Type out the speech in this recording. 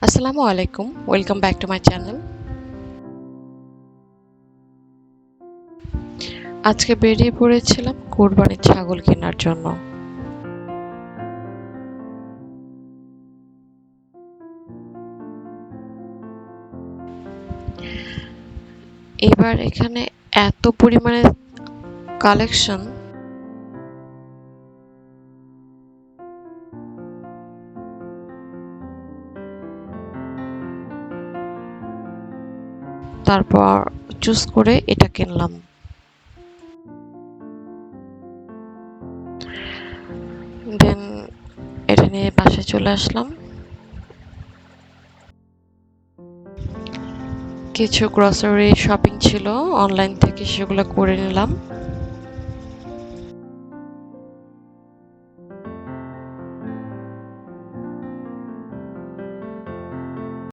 আসসালামু আলাইকুম, welcome back to my channel. আজকে বেরিয়ে পড়েছিলাম কোরবানির ছাগল কেনার জন্য। এবার এখানে এত পরিমাণে কালেকশন, তারপর চুজ করে এটা কিনলাম। দেন এটা নিয়ে বাসায় চলে আসলাম। কিছু গ্রসারি শপিং ছিল অনলাইন থেকে, সেগুলো করে নিলাম।